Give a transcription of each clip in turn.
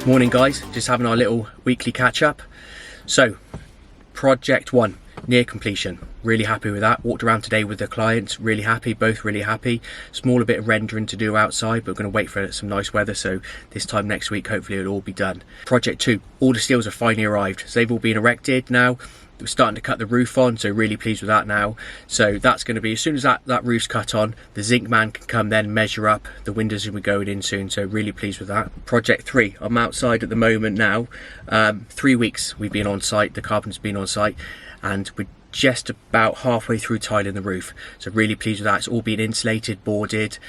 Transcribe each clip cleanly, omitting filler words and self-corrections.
Morning guys, just having our little weekly catch up. So, project 1, near completion. Really happy with that. Walked around today with the clients, really happy, both really happy. Smaller bit of rendering to do outside, but we're going to wait for some nice weather, so this time next week hopefully it'll all be done. Project 2, all the steels have finally arrived, so they've all been erected now. We're starting to cut the roof on, so really pleased with that now. So that's going to be, as soon as that roof's cut on, the zinc man can come then measure up. The windows will be going in soon, so really pleased with that. Project 3, I'm outside at the moment now. 3 weeks we've been on site, the carpenter's been on site, and we're just about halfway through tiling the roof, so really pleased with that. It's all been insulated, boarded,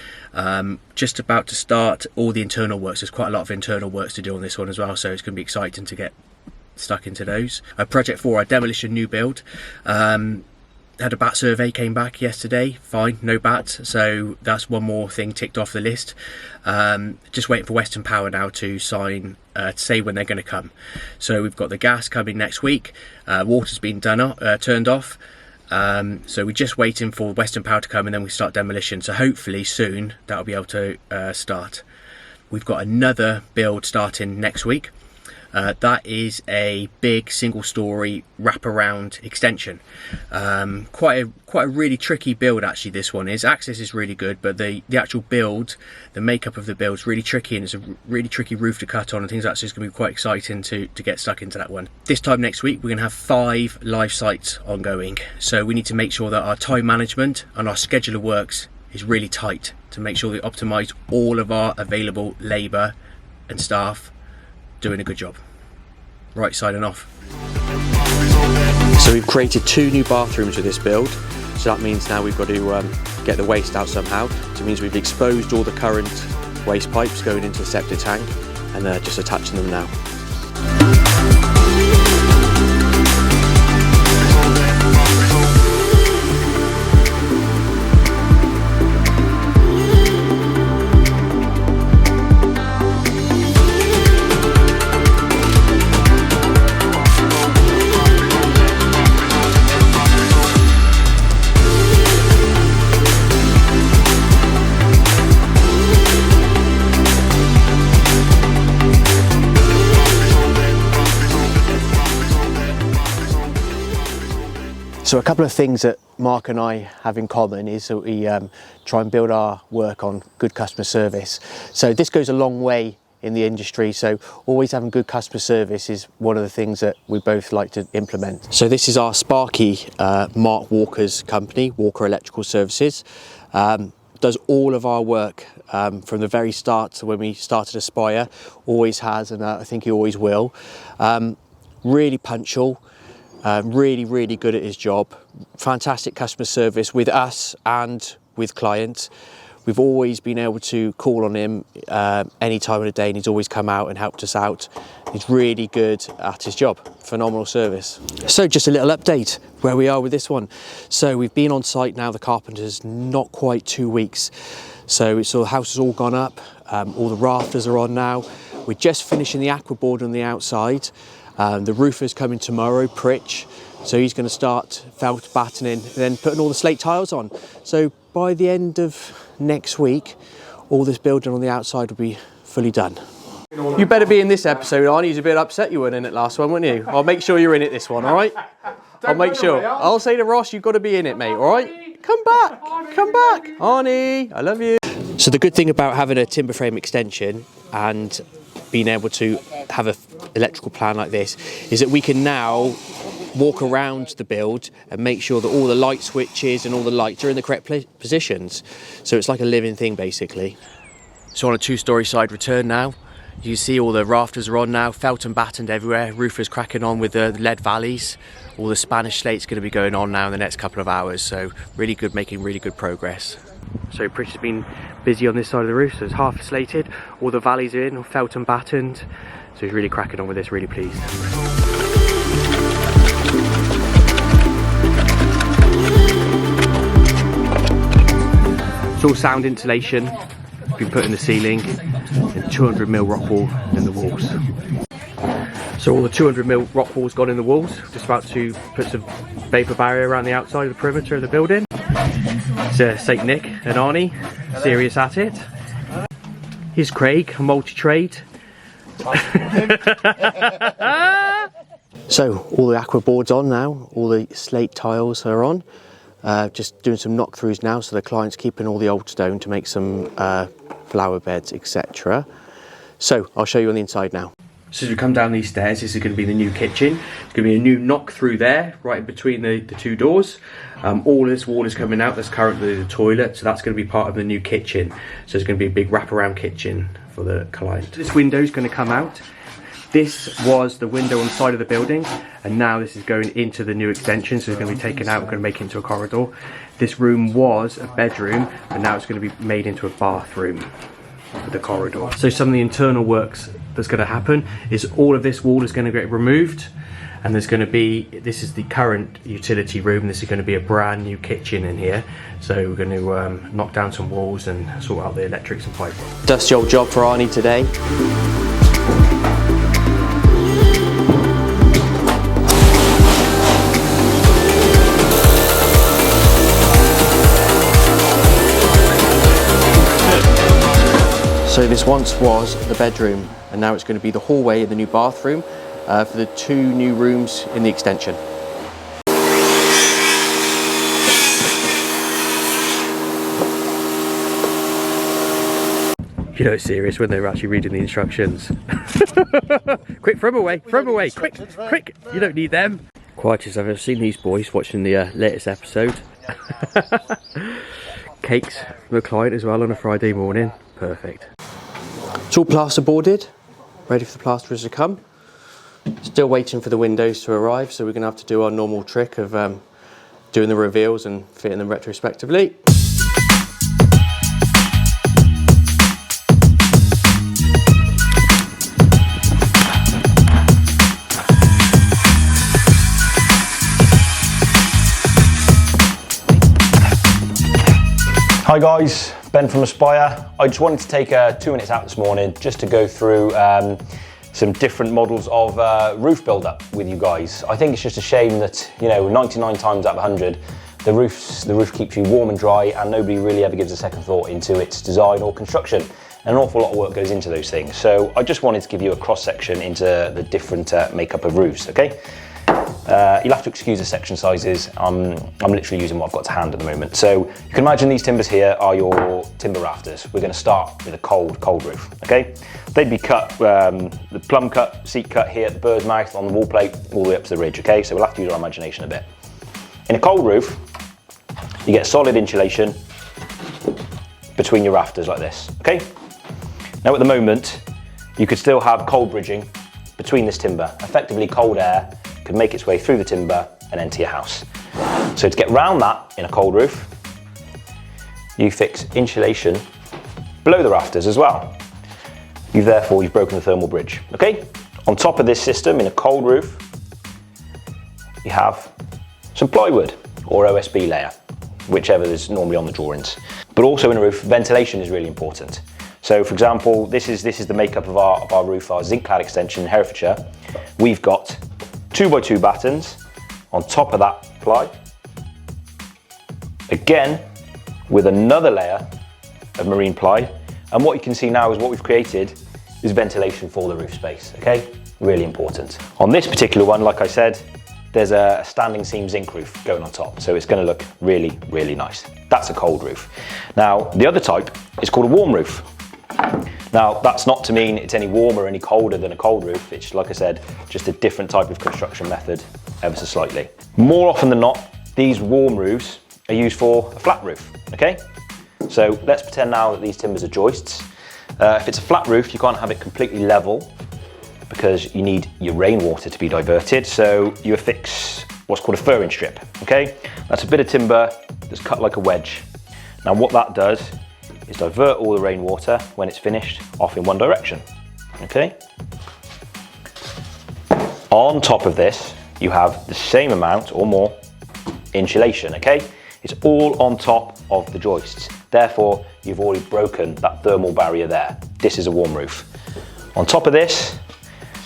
just about to start all the internal works. There's quite a lot of internal works to do on this one as well, so it's going to be exciting to get stuck into those. Project 4, our demolition new build. Had a bat survey, came back yesterday, fine, no bats, so that's one more thing ticked off the list. Just waiting for Western Power now to sign, to say when they're going to come. So we've got the gas coming next week, water's been turned off, so we're just waiting for Western Power to come and then we start demolition, so hopefully soon that'll be able to start. We've got another build starting next week. That is a big single-story wraparound extension. Quite a really tricky build actually. This one is. Access is really good, but the actual build, the makeup of the build is really tricky, and it's a really tricky roof to cut on and things like that. So it's going to be quite exciting to get stuck into that one. This time next week we're going to have 5 live sites ongoing, so we need to make sure that our time management and our schedule of works is really tight to make sure we optimise all of our available labour and staff doing a good job. Right, signing off. So we've created 2 new bathrooms with this build, so that means now we've got to get the waste out somehow. So it means we've exposed all the current waste pipes going into the septic tank and just attaching them now. So a couple of things that Mark and I have in common is that we try and build our work on good customer service. So this goes a long way in the industry, so always having good customer service is one of the things that we both like to implement. So this is our Sparky, Mark Walker's company, Walker Electrical Services. Does all of our work from the very start to when we started Aspire, always has, and I think he always will. Really punctual. Really good at his job, fantastic customer service with us and with clients. We've always been able to call on him any time of the day, and he's always come out and helped us out. He's really good at his job, phenomenal service. So just a little update where we are with this one. So we've been on site now, the carpenter's not quite 2 weeks. So the house has all gone up, all the rafters are on now. We're just finishing the aquaboard on the outside. The roofer's coming tomorrow, Pritch, so he's going to start felt battening and then putting all the slate tiles on. So by the end of next week, all this building on the outside will be fully done. You better be in this episode, Arnie. He's a bit upset you weren't in it last one, weren't you? I'll make sure you're in it this one, all right? I'll make sure. I'll say to Ross, you've got to be in it, mate, all right? Come back, come back. Arnie, I love you. So the good thing about having a timber frame extension and being able to have an electrical plan like this is that we can now walk around the build and make sure that all the light switches and all the lights are in the correct positions. So it's like a living thing basically. So on a 2-story side return now, you see all the rafters are on now, felt and battened everywhere, roofers cracking on with the lead valleys. All the Spanish slate's going to be going on now in the next couple of hours, so really good, making really good progress. So Pritch has been busy on this side of the roof, so it's half slated, all the valleys are in, felt and battened, so he's really cracking on with this, really pleased. It's all sound insulation, been put in the ceiling, and 200mm rock wool in the walls. So all the 200mm rock wool's gone in the walls, just about to put some vapour barrier around the outside of the perimeter of the building. It's St Nick and Arnie, serious at it. Here's Craig, a multi-trade. So all the aqua boards on now, all the slate tiles are on. Just doing some knock throughs now, so the client's keeping all the old stone to make some flower beds, etc. So I'll show you on the inside now. So as we come down these stairs, this is going to be the new kitchen. It's going to be a new knock through there, right in between the two doors. All this wall is coming out. That's currently the toilet, so that's going to be part of the new kitchen. So it's going to be a big wraparound kitchen for the client. This window is going to come out. This was the window on the side of the building, and now this is going into the new extension, so it's going to be taken out. We're going to make it into a corridor. This room was a bedroom, and now it's going to be made into a bathroom for the corridor. So some of the internal works that's going to happen is all of this wall is going to get removed, and there's going to be, this is the current utility room, this is going to be a brand new kitchen in here. So we're going to knock down some walls and sort out the electrics and pipe. Dusty old job for Arnie today. So this once was the bedroom, and now it's going to be the hallway and the new bathroom for the two new rooms in the extension. You know it's serious when they're actually reading the instructions. Quick, throw them away, quick, quick, you don't need them. Quiet as I've ever seen these boys watching the latest episode. Cakes for the client as well on a Friday morning, perfect. It's all plasterboarded, ready for the plasterers to come. Still waiting for the windows to arrive, so we're going to have to do our normal trick of doing the reveals and fitting them retrospectively. Hi guys, Ben from Aspire. I just wanted to take 2 minutes out this morning just to go through some different models of roof build-up with you guys. I think it's just a shame that, you know, 99 times out of 100, the roof keeps you warm and dry, and nobody really ever gives a second thought into its design or construction. And an awful lot of work goes into those things. So I just wanted to give you a cross-section into the different makeup of roofs, okay? You'll have to excuse the section sizes. I'm literally using what I've got to hand at the moment. So you can imagine these timbers here are your timber rafters. We're going to start with a cold roof, okay? They'd be cut, the plumb cut, seat cut here at the bird's mouth on the wall plate, all the way up to the ridge, okay? So we'll have to use our imagination a bit. In a cold roof, you get solid insulation between your rafters like this, okay? Now at the moment, you could still have cold bridging between this timber. Effectively, cold air could make its way through the timber and enter your house. So to get round that in a cold roof, you fix insulation below the rafters as well. You've broken the thermal bridge, okay? On top of this system, in a cold roof, you have some plywood or OSB layer, whichever is normally on the drawings. But also in a roof, ventilation is really important. So for example, this is the makeup of our roof, our zinc clad extension in Herefordshire. We've got 2x2 battens on top of that ply, again with another layer of marine ply, and what you can see now is what we've created is ventilation for the roof space, okay? Really important. On this particular one, like I said, there's a standing seam zinc roof going on top, so it's going to look really, really nice. That's a cold roof. Now, the other type is called a warm roof. Now, that's not to mean it's any warmer or any colder than a cold roof. It's, like I said, just a different type of construction method, ever so slightly. More often than not, these warm roofs are used for a flat roof, okay? So let's pretend now that these timbers are joists. If it's a flat roof, you can't have it completely level because you need your rainwater to be diverted. So you affix what's called a furring strip, okay? That's a bit of timber that's cut like a wedge. Now what that does is divert all the rainwater when it's finished off in one direction, okay? On top of this, you have the same amount or more insulation, okay? It's all on top of the joists. Therefore, you've already broken that thermal barrier there. This is a warm roof. On top of this,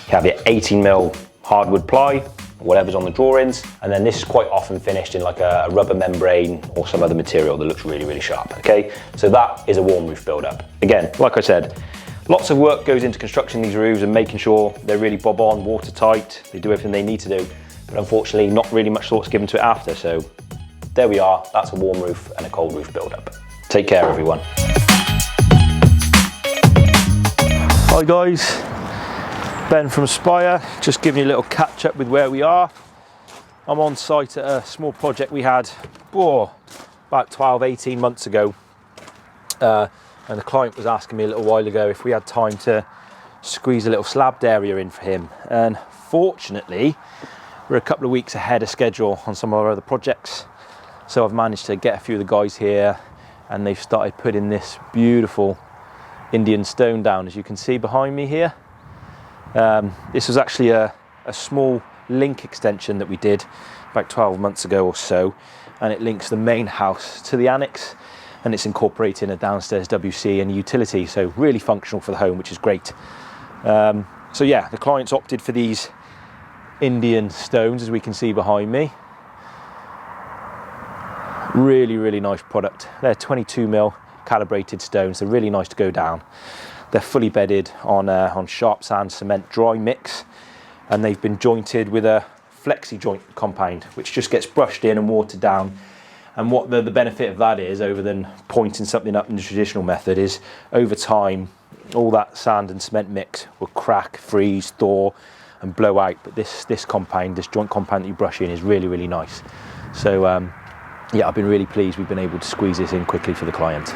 you have your 18mm hardwood ply, whatever's on the drawings, and then this is quite often finished in like a rubber membrane or some other material that looks really, really sharp, okay? So that is a warm roof build-up. Again, like I said, Lots of work goes into constructing these roofs and making sure they're really bob on, watertight, they do everything they need to do, but unfortunately not really much thought's given to it after, so there we are, that's a warm roof and a cold roof build-up. Take care everyone. Hi guys, Ben from Spire, just giving you a little catch up with where we are. I'm on site at a small project we had about 12-18 months ago. And the client was asking me a little while ago if we had time to squeeze a little slabbed area in for him. And fortunately, we're a couple of weeks ahead of schedule on some of our other projects. So I've managed to get a few of the guys here and they've started putting this beautiful Indian stone down, as you can see behind me here. This was actually a small link extension that we did about 12 months ago or so. And it links the main house to the annex. And it's incorporating a downstairs WC and utility, so really functional for the home, which is great. So yeah, the clients opted for these Indian stones, as we can see behind me. Really, really nice product. They're 22mm calibrated stones. They're really nice to go down. They're fully bedded on sharp sand cement dry mix, and they've been jointed with a flexi joint compound, which just gets brushed in and watered down. And what the benefit of that is, over than pointing something up in the traditional method, is over time all that sand and cement mix will crack, freeze, thaw and blow out. But this compound, this joint compound that you brush in, is really, really nice. So yeah, I've been really pleased we've been able to squeeze this in quickly for the client.